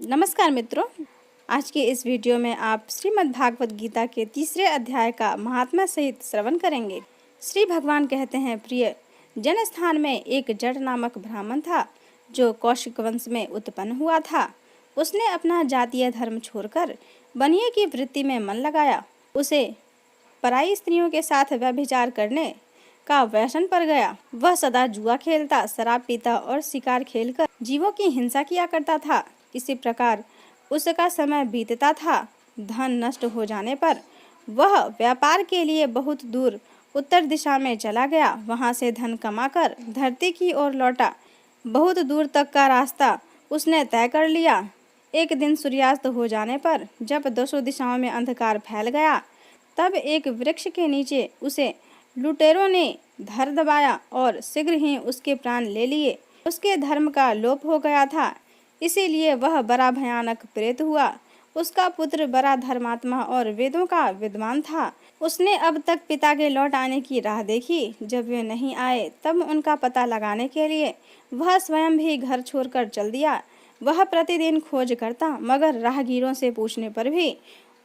नमस्कार मित्रों, आज के इस वीडियो में आप श्रीमद् भागवत गीता के तीसरे अध्याय का महात्म्य सहित श्रवण करेंगे। श्री भगवान कहते हैं, प्रिय जनस्थान में एक जड़ नामक ब्राह्मण था जो कौशिक वंश में उत्पन्न हुआ था। उसने अपना जातीय धर्म छोड़कर बनिए की वृत्ति में मन लगाया। उसे पराई स्त्रियों के साथ व्यभिचार करने का व्यसन पड़ गया। वह सदा जुआ खेलता, शराब पीता और शिकार खेलकर जीवों की हिंसा किया करता था। इसी प्रकार उसका समय बीतता था। धन नष्ट हो जाने पर वह व्यापार के लिए बहुत दूर उत्तर दिशा में चला गया। वहां से धन कमाकर धरती की ओर लौटा। बहुत दूर तक का रास्ता उसने तय कर लिया। एक दिन सूर्यास्त हो जाने पर जब दोनों दिशाओं में अंधकार फैल गया, तब एक वृक्ष के नीचे उसे लुटेरों ने धर दबाया और शीघ्र ही उसके प्राण ले लिए। उसके धर्म का लोप हो गया था, इसीलिए वह बड़ा भयानक प्रेत हुआ। उसका पुत्र बड़ा धर्मात्मा और वेदों का विद्वान था। उसने अब तक पिता के लौट आने की राह देखी। जब वे नहीं आए तब उनका पता लगाने के लिए वह स्वयं भी घर छोड़कर चल दिया। वह प्रतिदिन खोज करता, मगर राहगीरों से पूछने पर भी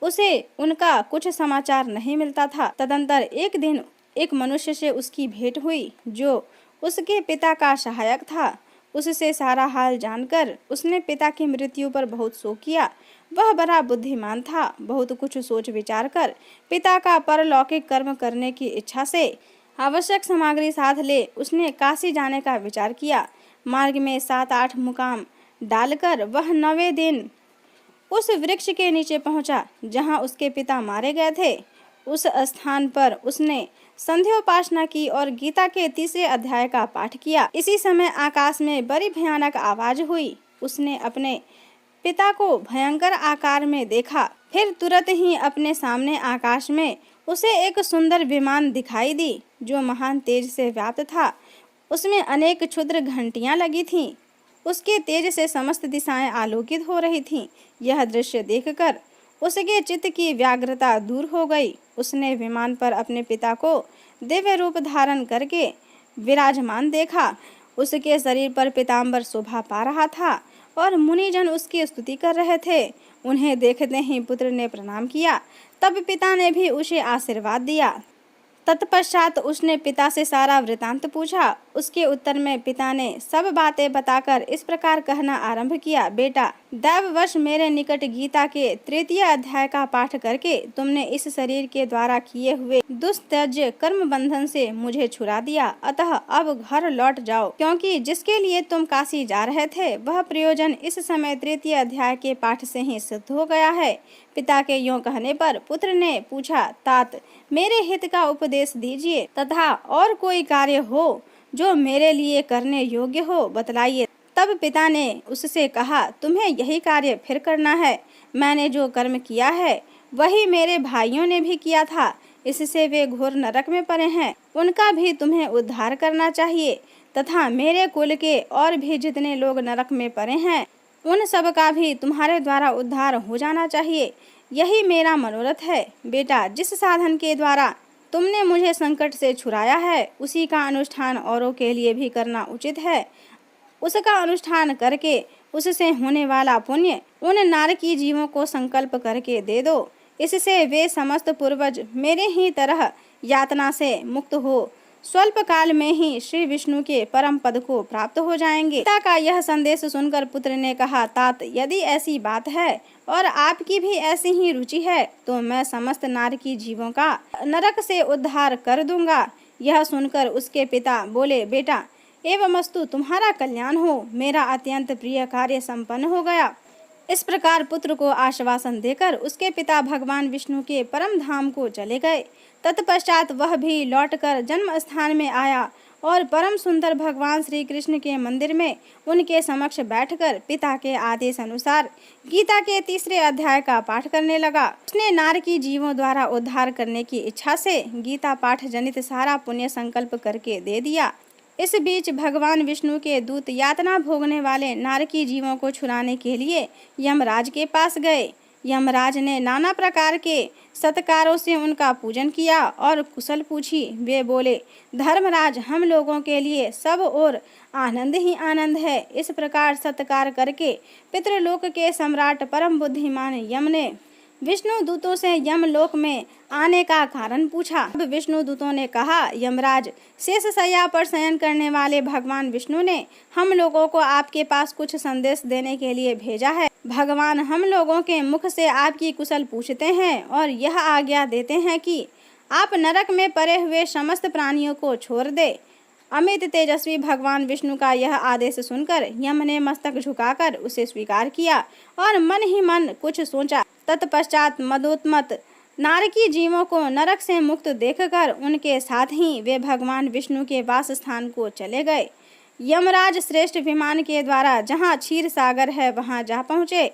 उसे उनका कुछ समाचार नहीं मिलता था। तदंतर एक दिन एक मनुष्य से उसकी भेंट हुई जो उसके पिता का सहायक था। उससे सारा हाल जानकर उसने पिता की मृत्यु पर बहुत शोक किया। वह बड़ा बुद्धिमान था। बहुत कुछ सोच विचार कर पिता का परलौकिक कर्म करने की इच्छा से आवश्यक सामग्री साथ ले उसने काशी जाने का विचार किया। मार्ग में 7-8 मुकाम डालकर वह 9वें दिन उस वृक्ष के नीचे पहुंचा जहां उसके पिता मारे गए थे। उस स्थान पर उसने संध्योपासना की और गीता के तीसरे अध्याय का पाठ किया। इसी समय आकाश में बड़ी भयानक आवाज हुई। उसने अपने पिता को भयंकर आकार में देखा। फिर तुरंत ही अपने सामने आकाश में उसे एक सुंदर विमान दिखाई दी जो महान तेज से व्याप्त था। उसमें अनेक क्षुद्र घंटियां लगी थीं। उसके तेज से समस्त दिशाएं आलोकित हो रही थीं। यह दृश्य देखकर उसके चित्त की व्याग्रता दूर हो गई। उसने विमान पर अपने पिता को दिव्य रूप धारण करके विराजमान देखा। उसके शरीर पर पीताम्बर शोभा पा रहा था और मुनिजन उसकी स्तुति कर रहे थे। उन्हें देखते ही पुत्र ने प्रणाम किया। तब पिता ने भी उसे आशीर्वाद दिया। तत्पश्चात उसने पिता से सारा वृतांत पूछा। उसके उत्तर में पिता ने सब बातें बताकर इस प्रकार कहना आरंभ किया, बेटा, दैववश मेरे निकट गीता के तृतीय अध्याय का पाठ करके तुमने इस शरीर के द्वारा किए हुए दुस्त्यज्य कर्म बंधन से मुझे छुड़ा दिया। अतः अब घर लौट जाओ, क्योंकि जिसके लिए तुम काशी जा रहे थे वह प्रयोजन इस समय तृतीय अध्याय के पाठ से ही सिद्ध हो गया है। पिता के यों कहने पर पुत्र ने पूछा, तात, मेरे हित का उपदेश दीजिए तथा और कोई कार्य हो जो मेरे लिए करने योग्य हो बतलाइए। तब पिता ने उससे कहा, तुम्हें यही कार्य फिर करना है। मैंने जो कर्म किया है वही मेरे भाइयों ने भी किया था। इससे वे घोर नरक में पड़े हैं। उनका भी तुम्हें उद्धार करना चाहिए तथा मेरे कुल के और भी जितने लोग नरक में पड़े हैं उन सब का भी तुम्हारे द्वारा उद्धार हो जाना चाहिए। यही मेरा मनोरथ है। बेटा, जिस साधन के द्वारा तुमने मुझे संकट से छुड़ाया है उसी का अनुष्ठान औरों के लिए भी करना उचित है। उसका अनुष्ठान करके उससे होने वाला पुण्य उन नारकी जीवों को संकल्प करके दे दो। इससे वे समस्त पूर्वज मेरे ही तरह यातना से मुक्त हो स्वल्प काल में ही श्री विष्णु के परम पद को प्राप्त हो जाएंगे। पिता का यह संदेश सुनकर पुत्र ने कहा, तात, यदि ऐसी बात है और आपकी भी ऐसी ही रुचि है तो मैं समस्त नारकी जीवों का नरक से उद्धार कर दूंगा। यह सुनकर उसके पिता बोले, बेटा, एवमस्तु, तुम्हारा कल्याण हो। मेरा अत्यंत प्रिय कार्य संपन्न हो गया। इस प्रकार पुत्र को आश्वासन देकर उसके पिता भगवान विष्णु के परम धाम को चले गए। तत्पश्चात वह भी लौटकर जन्म स्थान में आया और परम सुंदर भगवान श्री कृष्ण के मंदिर में उनके समक्ष बैठकर पिता के आदेश अनुसार गीता के तीसरे अध्याय का पाठ करने लगा। उसने नारकी जीवों द्वारा उद्धार करने की इच्छा से गीता पाठ जनित सारा पुण्य संकल्प करके दे दिया। इस बीच भगवान विष्णु के दूत यातना भोगने वाले नारकी जीवों को छुड़ाने के लिए यमराज के पास गए। यमराज ने नाना प्रकार के सत्कारों से उनका पूजन किया और कुशल पूछी। वे बोले, धर्मराज, हम लोगों के लिए सब और आनंद ही आनंद है। इस प्रकार सत्कार करके पितृलोक के सम्राट परम बुद्धिमान यम ने विष्णु दूतों से यमलोक में आने का कारण पूछा। अब विष्णु दूतों ने कहा, यमराज, शेष शैया पर शयन करने वाले भगवान विष्णु ने हम लोगों को आपके पास कुछ संदेश देने के लिए भेजा है। भगवान हम लोगों के मुख से आपकी कुशल पूछते हैं और यह आज्ञा देते हैं कि आप नरक में पड़े हुए समस्त प्राणियों को छोड़ दे। अमित तेजस्वी भगवान विष्णु का यह आदेश सुनकर यम ने मस्तक झुकाकर उसे स्वीकार किया और मन ही मन कुछ सोचा। तत्पश्चात मदोन्मत्त नारकी जीवों को नरक से मुक्त देखकर उनके साथ ही वे भगवान विष्णु के वास स्थान को चले गए। यमराज श्रेष्ठ विमान के द्वारा जहाँ क्षीर सागर है वहाँ जा पहुँचे।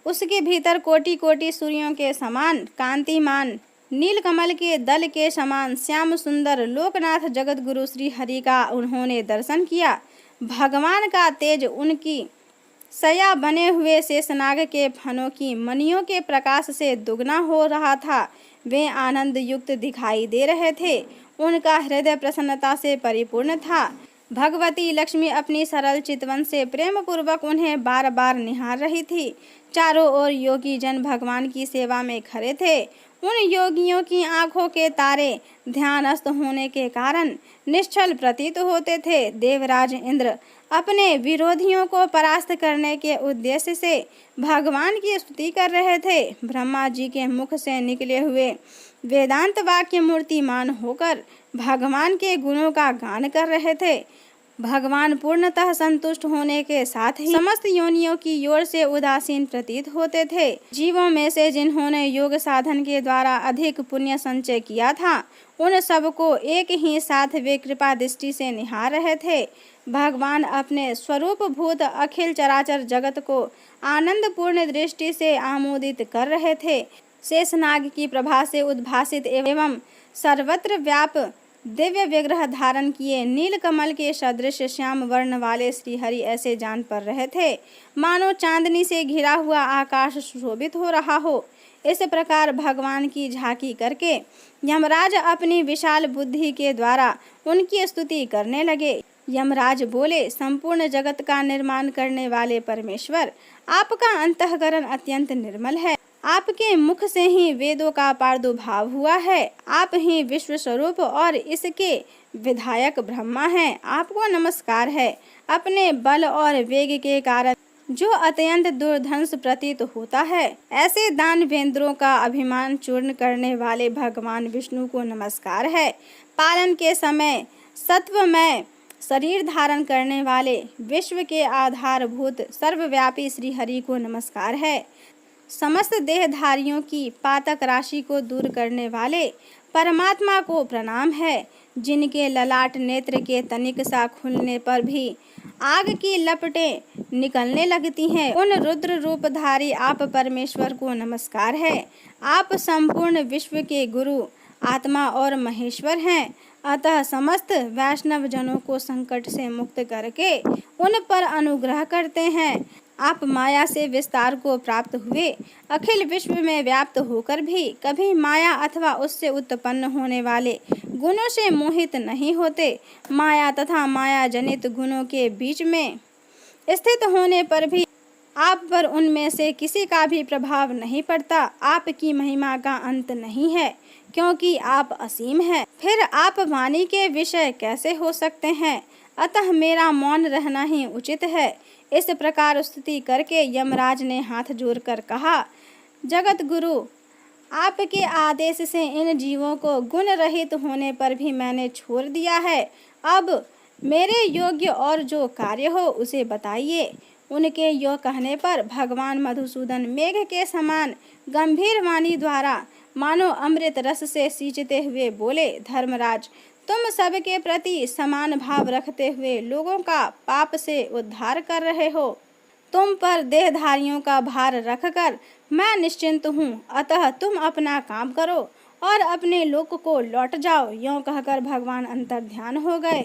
उसके भीतर कोटि कोटि सूर्यों के समान कांतिमान, नीलकमल के दल के समान श्याम सुंदर लोकनाथ जगत गुरु श्री हरि का उन्होंने दर्शन किया। भगवान का तेज उनकी सया बने हुए शेषनाग के फनों की मणियों के प्रकाश से दुगना हो रहा था। वे आनंद युक्त दिखाई दे रहे थे। उनका हृदय प्रसन्नता से परिपूर्ण था। भगवती लक्ष्मी अपनी सरल चितवन से प्रेम पूर्वक उन्हें बार बार निहार रही थी। चारों ओर योगी जन भगवान की सेवा में खड़े थे। उन योगियों की आंखों के तारे ध्यानस्थ होने के कारण निश्चल प्रतीत होते थे। देवराज इंद्र अपने विरोधियों को परास्त करने के उद्देश्य से भगवान की स्तुति कर रहे थे। ब्रह्मा जी के मुख से निकले हुए वेदांत वाक्य मूर्तिमान होकर भगवान के गुणों का गान कर रहे थे। भगवान पूर्णतः संतुष्ट होने के साथ ही समस्त योनियों की ओर से उदासीन प्रतीत होते थे। जीवों में से जिन्होंने योग साधन के द्वारा अधिक पुण्य संचय किया था, उन सबको एक ही साथ वे कृपा दृष्टि से निहार रहे थे। भगवान अपने स्वरूप भूत अखिल चराचर जगत को आनंद पूर्ण दृष्टि से आमोदित कर रहे थे। शेषनाग की प्रभा से उद्भासित एवं सर्वत्र व्याप दिव्य विग्रह धारण किए नीलकमल के सदृश श्याम वर्ण वाले श्रीहरि ऐसे जान पड़ रहे थे मानो चांदनी से घिरा हुआ आकाश सुशोभित हो रहा हो। इस प्रकार भगवान की झांकी करके यमराज अपनी विशाल बुद्धि के द्वारा उनकी स्तुति करने लगे। यमराज बोले, संपूर्ण जगत का निर्माण करने वाले परमेश्वर, आपका अंतःकरण अत्यंत निर्मल है। आपके मुख से ही वेदों का प्रादुर्भाव हुआ है। आप ही विश्व स्वरूप और इसके विधायक ब्रह्मा हैं। आपको नमस्कार है। अपने बल और वेग के कारण जो अत्यंत दुर्धंस प्रतीत होता है, ऐसे दानवेंद्रों का अभिमान चूर्ण करने वाले भगवान विष्णु को नमस्कार है। पालन के समय सत्वमय शरीर धारण करने वाले विश्व के आधारभूत सर्वव्यापी श्री हरि को नमस्कार है। समस्त देहधारियों की पातक राशि को दूर करने वाले परमात्मा को प्रणाम है। जिनके ललाट नेत्र के तनिक सा खुलने पर भी आग की लपटें निकलने लगती हैं, उन रुद्र रूपधारी आप परमेश्वर को नमस्कार है। आप संपूर्ण विश्व के गुरु, आत्मा और महेश्वर हैं। अतः समस्त वैष्णव जनों को संकट से मुक्त करके उन पर अनुग्रह करते हैं। आप माया से विस्तार को प्राप्त हुए अखिल विश्व में व्याप्त होकर भी कभी माया अथवा उससे उत्पन्न होने वाले गुणों से मोहित नहीं होते। माया तथा माया जनित गुणों के बीच में स्थित होने पर भी आप पर उनमें से किसी का भी प्रभाव नहीं पड़ता। आपकी महिमा का अंत नहीं है, क्योंकि आप असीम हैं। फिर आप वाणी के विषय कैसे हो सकते हैं? अतः मेरा मौन रहना ही उचित है। इस प्रकार स्तुति करके यमराज ने हाथ जोड़कर कहा, जगत गुरु, आपके आदेश से इन जीवों को गुण रहित होने पर भी मैंने छोड़ दिया है। अब मेरे योग्य और जो कार्य हो उसे बताइए। उनके यो कहने पर भगवान मधुसूदन मेघ के समान गंभीर वाणी द्वारा मानो अमृत रस से सींचते हुए बोले, धर्मराज, तुम सबके प्रति समान भाव रखते हुए लोगों का पाप से उद्धार कर रहे हो। तुम पर देहधारियों का भार रखकर मैं निश्चिंत हूँ। अतः तुम अपना काम करो और अपने लोक को लौट जाओ। यों कहकर भगवान अंतर ध्यान हो गए।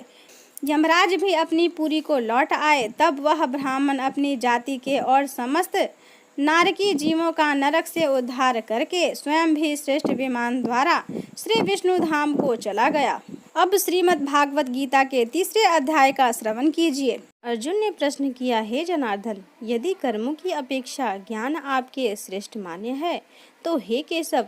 यमराज भी अपनी पुरी को लौट आए। तब वह ब्राह्मण अपनी जाति के और समस्त नारकी जीवों का नरक से उद्धार करके स्वयं भी श्रेष्ठ विमान द्वारा श्री विष्णु धाम को चला गया। अब श्रीमद् भागवत गीता के तीसरे अध्याय का श्रवण कीजिए। अर्जुन ने प्रश्न किया, हे जनार्दन, यदि कर्मों की अपेक्षा ज्ञान आपके श्रेष्ठ मान्य है तो हे केशव,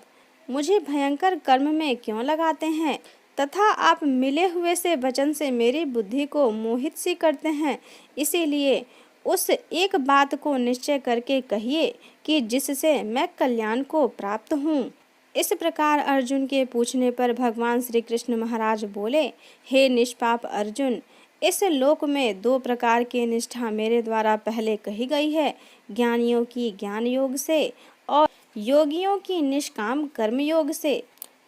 मुझे भयंकर कर्म में क्यों लगाते हैं तथा आप मिले हुए से वचन से मेरी बुद्धि को मोहित सी करते हैं। इसीलिए उस एक बात को निश्चय करके कहिए कि जिससे मैं कल्याण को प्राप्त हूँ। इस प्रकार अर्जुन के पूछने पर भगवान श्री कृष्ण महाराज बोले, हे निष्पाप अर्जुन, इस लोक में दो प्रकार की निष्ठा मेरे द्वारा पहले कही गई है, ज्ञानियों की ज्ञान योग से और योगियों की निष्काम कर्म योग से।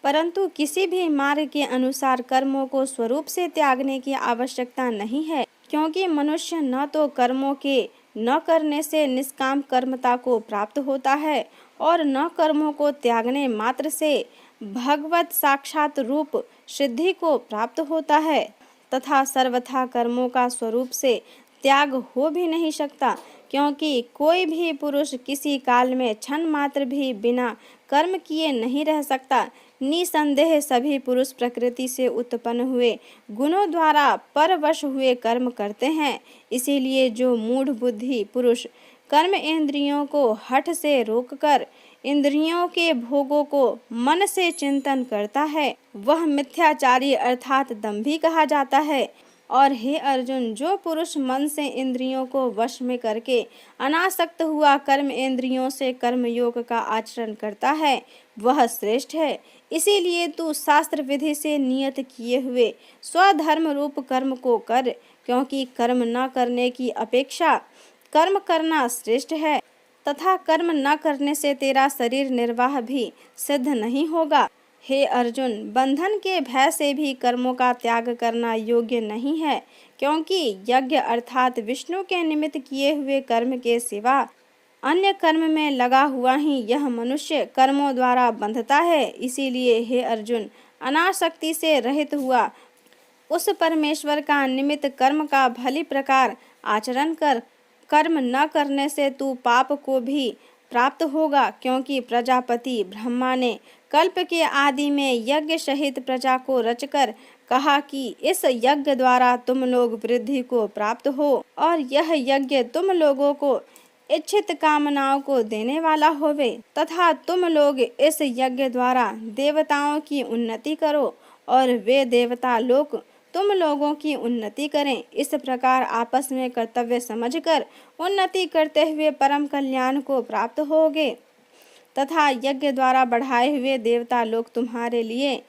परंतु किसी भी मार्ग के अनुसार कर्मों को स्वरूप से त्यागने की आवश्यकता नहीं है, क्योंकि मनुष्य न तो कर्मों के न करने से निष्काम कर्मता को प्राप्त होता है और न कर्मों को त्यागने मात्र से भगवत साक्षात रूप सिद्धि को प्राप्त होता है, तथा सर्वथा कर्मों का स्वरूप से त्याग हो भी नहीं सकता, क्योंकि कोई भी पुरुष किसी काल में क्षण मात्र भी बिना कर्म किए नहीं रह सकता। निसंदेह सभी पुरुष प्रकृति से उत्पन्न हुए गुणों द्वारा परवश हुए कर्म करते हैं। इसीलिए जो मूढ़ बुद्धि पुरुष कर्म इंद्रियों को हठ से रोककर इंद्रियों के भोगों को मन से चिंतन करता है, वह मिथ्याचारी अर्थात दंभी कहा जाता है। और हे अर्जुन, जो पुरुष मन से इंद्रियों को वश में करके अनासक्त हुआ कर्म इंद्रियों से कर्म योग का आचरण करता है, वह श्रेष्ठ है। इसीलिए तू शास्त्र विधि से नियत किए हुए स्वधर्म रूप कर्म को कर, क्योंकि कर्म न करने की अपेक्षा कर्म करना श्रेष्ठ है, तथा कर्म न करने से तेरा शरीर निर्वाह भी सिद्ध नहीं होगा। हे अर्जुन, बंधन के भय से भी कर्मों का त्याग करना योग्य नहीं है, क्योंकि यज्ञ अर्थात विष्णु के निमित्त किए हुए कर्म के सिवा अन्य कर्म में लगा हुआ ही यह मनुष्य कर्मों द्वारा बंधता है। इसीलिए हे अर्जुन, अनासक्ति से रहित हुआ उस परमेश्वर का निमित्त कर्म का भली प्रकार आचरण कर। कर्म न करने से तू पाप को भी प्राप्त होगा, क्योंकि प्रजापति ब्रह्मा ने कल्प के आदि में यज्ञ सहित प्रजा को रचकर कहा कि इस यज्ञ द्वारा तुम लोग वृद्धि को प्राप्त हो, और यह यज्ञ तुम लोगों को इच्छित कामनाओं को देने वाला होवे, तथा तुम लोग इस यज्ञ द्वारा देवताओं की उन्नति करो और वे देवता लोग तुम लोगों की उन्नति करें। इस प्रकार आपस में कर्तव्य समझकर उन्नति करते हुए परम कल्याण को प्राप्त होगे, तथा यज्ञ द्वारा बढ़ाए हुए देवता लोग तुम्हारे लिए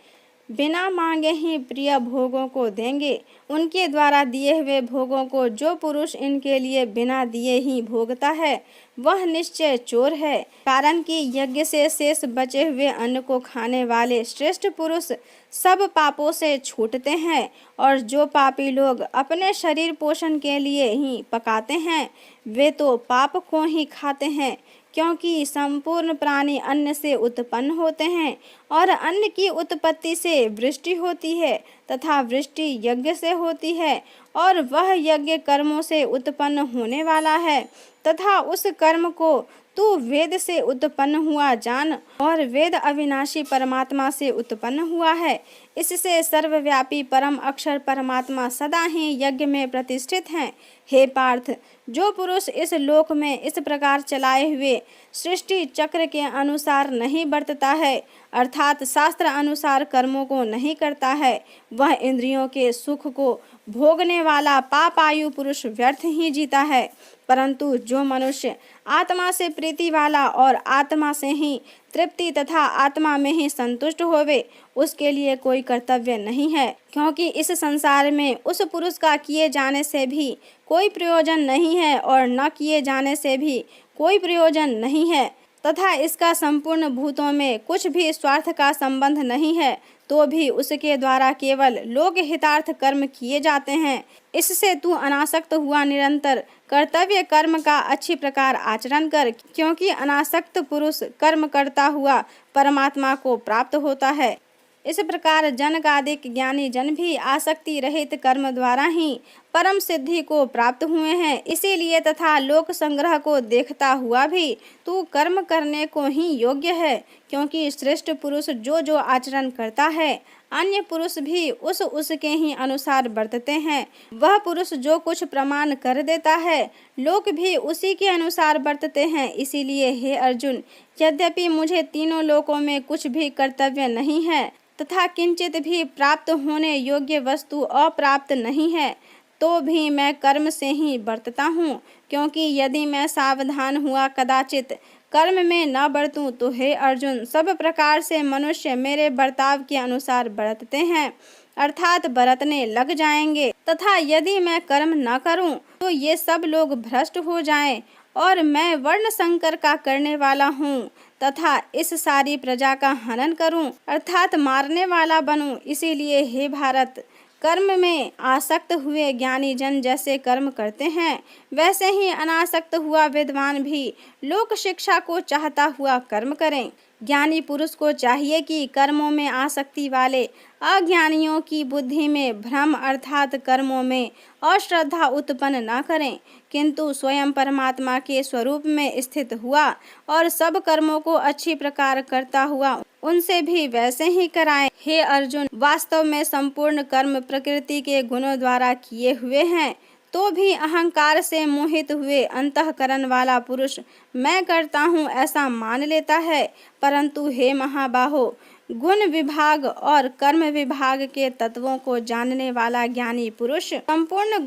बिना मांगे ही प्रिय भोगों को देंगे। उनके द्वारा दिए हुए भोगों को जो पुरुष इनके लिए बिना दिए ही भोगता है, वह निश्चय चोर है। कारण कि यज्ञ से शेष बचे हुए अन्न को खाने वाले श्रेष्ठ पुरुष सब पापों से छूटते हैं, और जो पापी लोग अपने शरीर पोषण के लिए ही पकाते हैं, वे तो पाप को ही खाते हैं, क्योंकि संपूर्ण प्राणी अन्न से उत्पन्न होते हैं और अन्न की उत्पत्ति से वृष्टि होती है, तथा वृष्टि यज्ञ से होती है, और वह यज्ञ कर्मों से उत्पन्न होने वाला है, तथा उस कर्म को तू वेद से उत्पन्न हुआ जान, और वेद अविनाशी परमात्मा से उत्पन्न हुआ है। इससे सर्वव्यापी परम अक्षर परमात्मा सदा ही यज्ञ में प्रतिष्ठित हैं। हे पार्थ, जो पुरुष इस लोक में इस प्रकार चलाए हुए सृष्टि चक्र के अनुसार नहीं बरतता है, अर्थात शास्त्र अनुसार कर्मों को नहीं करता है, वह इंद्रियों के सुख को भोगने वाला पापायु पुरुष व्यर्थ ही जीता है। परंतु जो मनुष्य आत्मा से प्रीति वाला और आत्मा से ही तृप्ति तथा आत्मा में ही संतुष्ट होवे, उसके लिए कोई कर्तव्य नहीं है, क्योंकि इस संसार में उस पुरुष का किए जाने से भी कोई प्रयोजन नहीं है और न किए जाने से भी कोई प्रयोजन नहीं है, तथा इसका संपूर्ण भूतों में कुछ भी स्वार्थ का संबंध नहीं है, तो भी उसके द्वारा केवल लोक हितार्थ कर्म किए जाते हैं। इससे तू अनासक्त हुआ निरंतर कर्तव्य कर्म का अच्छी प्रकार आचरण कर, क्योंकि अनासक्त पुरुष कर्म करता हुआ परमात्मा को प्राप्त होता है। इस प्रकार जनकादिक ज्ञानी जन भी आसक्ति रहित कर्म द्वारा ही परम सिद्धि को प्राप्त हुए हैं। इसीलिए तथा लोक संग्रह को देखता हुआ भी तू कर्म करने को ही योग्य है, क्योंकि श्रेष्ठ पुरुष जो जो आचरण करता है अन्य पुरुष भी उसके ही अनुसार बरतते हैं। वह पुरुष जो कुछ प्रमाण कर देता है लोग भी उसी के अनुसार बरतते हैं। इसीलिए हे अर्जुन, यद्यपि मुझे तीनों लोकों में कुछ भी कर्तव्य नहीं है तथा किंचित भी प्राप्त होने योग्य वस्तु अप्राप्त नहीं है, तो भी मैं कर्म से ही बरतता हूँ, क्योंकि यदि मैं सावधान हुआ कदाचित कर्म में न बरतूं तो हे अर्जुन, सब प्रकार से मनुष्य मेरे बर्ताव के अनुसार बरतते हैं, अर्थात बरतने लग जाएंगे। तथा यदि मैं कर्म न करूं तो ये सब लोग भ्रष्ट हो जाएं और मैं वर्ण संकर का करने वाला हूँ तथा इस सारी प्रजा का हनन करूं, अर्थात मारने वाला बनूं। इसीलिए हे भारत, कर्म में आसक्त हुए ज्ञानी जन जैसे कर्म करते हैं, वैसे ही अनासक्त हुआ विद्वान भी लोक शिक्षा को चाहता हुआ कर्म करें। ज्ञानी पुरुष को चाहिए कि कर्मों में आसक्ति वाले अज्ञानियों की बुद्धि में भ्रम अर्थात कर्मों में अश्रद्धा उत्पन्न न करें, किंतु स्वयं परमात्मा के स्वरूप में स्थित हुआ और सब कर्मों को अच्छी प्रकार करता हुआ उनसे भी वैसे ही कराएं। हे अर्जुन, वास्तव में संपूर्ण कर्म प्रकृति के गुणों द्वारा किए हुए हैं, तो भी अहंकार से मोहित हुए अंतःकरण वाला पुरुष मैं करता हूँ ऐसा मान लेता है। परंतु हे महाबाहो, गुण विभाग और कर्म विभाग के तत्वों को जानने वाला ज्ञानी पुरुष संपूर्ण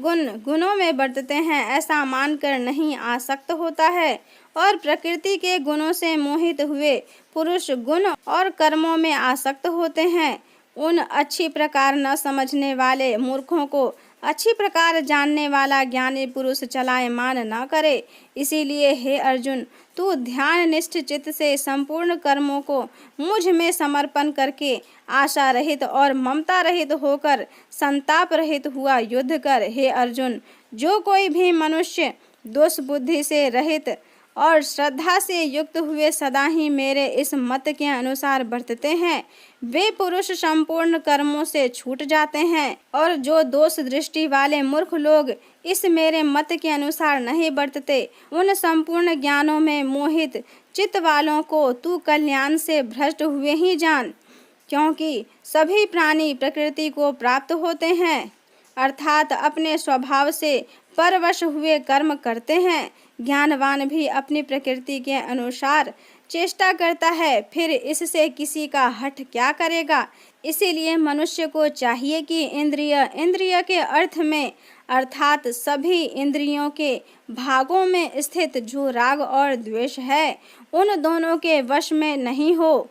गुणों में बरतते हैं ऐसा मानकर नहीं आसक्त होता है, और प्रकृति के गुणों से मोहित हुए पुरुष गुण और कर्मों में आसक्त होते हैं। उन अच्छी प्रकार न समझने वाले मूर्खों को अच्छी प्रकार जानने वाला ज्ञानी पुरुष चलायमान न करे। इसीलिए हे अर्जुन, तू ध्यान निष्ठ चित्त से संपूर्ण कर्मों को मुझ में समर्पण करके आशा रहित और ममता रहित होकर संताप रहित हुआ युद्ध कर। हे अर्जुन, जो कोई भी मनुष्य दोष बुद्धि से रहित और श्रद्धा से युक्त हुए सदा ही मेरे इस मत के अनुसार बरतते हैं, वे पुरुष संपूर्ण कर्मों से छूट जाते हैं। और जो दोष दृष्टि वाले मूर्ख लोग इस मेरे मत के अनुसार नहीं बरतते, उन संपूर्ण ज्ञानों में मोहित चित्त वालों को तू कल्याण से भ्रष्ट हुए ही जान, क्योंकि सभी प्राणी प्रकृति को प्राप्त होते हैं, अर्थात अपने स्वभाव से परवश हुए कर्म करते हैं। ज्ञानवान भी अपनी प्रकृति के अनुसार चेष्टा करता है, फिर इससे किसी का हठ क्या करेगा। इसीलिए मनुष्य को चाहिए कि इंद्रिय के अर्थ में अर्थात सभी इंद्रियों के भागों में स्थित जो राग और द्वेष है उन दोनों के वश में नहीं हो,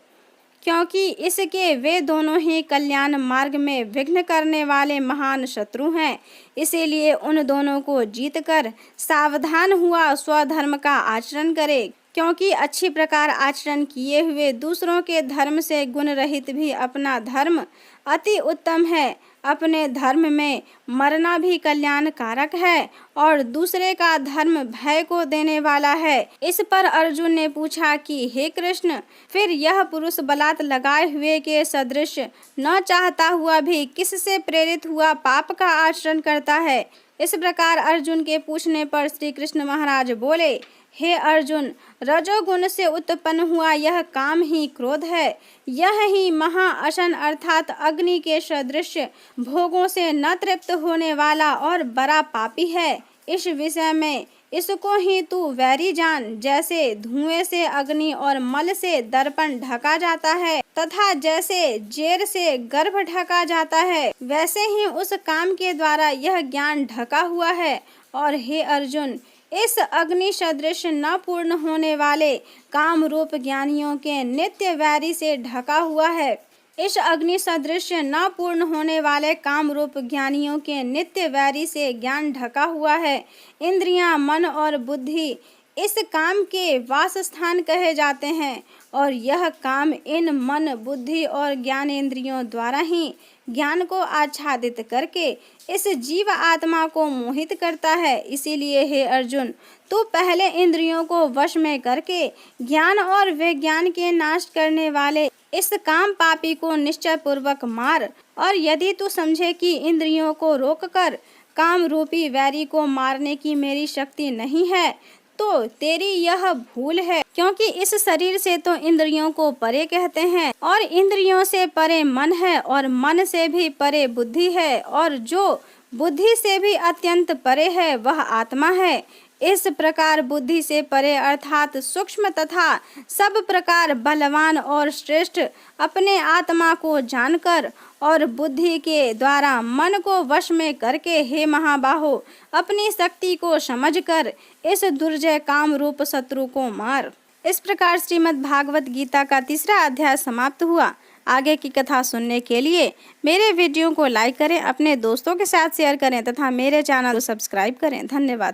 क्योंकि इसके वे दोनों ही कल्याण मार्ग में विघ्न करने वाले महान शत्रु हैं। इसीलिए उन दोनों को जीतकर सावधान हुआ स्वधर्म का आचरण करे, क्योंकि अच्छी प्रकार आचरण किए हुए दूसरों के धर्म से गुण रहित भी अपना धर्म अति उत्तम है। अपने धर्म में मरना भी कल्याण कारक है और दूसरे का धर्म भय को देने वाला है। इस पर अर्जुन ने पूछा कि हे कृष्ण, फिर यह पुरुष बलात् लगाए हुए के सदृश न चाहता हुआ भी किससे प्रेरित हुआ पाप का आचरण करता है। इस प्रकार अर्जुन के पूछने पर श्री कृष्ण महाराज बोले, हे अर्जुन, रजोगुण से उत्पन्न हुआ यह काम ही क्रोध है। यह ही महाअशन अर्थात अग्नि के सदृश भोगों से न तृप्त होने वाला और बड़ा पापी है। इस विषय में इसको ही तू वैरी जान। जैसे धुएं से अग्नि और मल से दर्पण ढका जाता है तथा जैसे जेर से गर्भ ढका जाता है, वैसे ही उस काम के द्वारा यह ज्ञान ढका हुआ है। और हे अर्जुन, इस अग्नि सदृश न पूर्ण होने वाले काम रूप ज्ञानियों के नित्य वैरी से ढका हुआ है। इस अग्नि सदृश न पूर्ण होने वाले काम रूप ज्ञानियों के नित्य वैरी से ज्ञान ढका हुआ है। इंद्रियां, मन और बुद्धि इस काम के वास स्थान कहे जाते हैं, और यह काम इन मन, बुद्धि और ज्ञान इंद्रियों द्वारा ही ज्ञान को आच्छादित करके इस जीव आत्मा को मोहित करता है। इसीलिए हे अर्जुन, तू पहले इंद्रियों को वश में करके ज्ञान और विज्ञान के नाश करने वाले इस काम पापी को निश्चय पूर्वक मार। और यदि तू समझे कि इंद्रियों को रोककर काम रूपी वैरी को मारने की मेरी शक्ति नहीं है तो तेरी यह भूल है, क्योंकि इस शरीर से तो इंद्रियों को परे कहते हैं और इंद्रियों से परे मन है और मन से भी परे बुद्धि है और जो बुद्धि से भी अत्यंत परे है वह आत्मा है। इस प्रकार बुद्धि से परे अर्थात सूक्ष्म तथा सब प्रकार बलवान और श्रेष्ठ अपने आत्मा को जानकर और बुद्धि के द्वारा मन को वश में करके हे महाबाहो अपनी शक्ति को समझकर इस दुर्जय काम रूप शत्रु को मार। इस प्रकार श्रीमद् भागवत गीता का तीसरा अध्याय समाप्त हुआ। आगे की कथा सुनने के लिए मेरे वीडियो को लाइक करें, अपने दोस्तों के साथ शेयर करें तथा मेरे चैनल को सब्सक्राइब करें। धन्यवाद।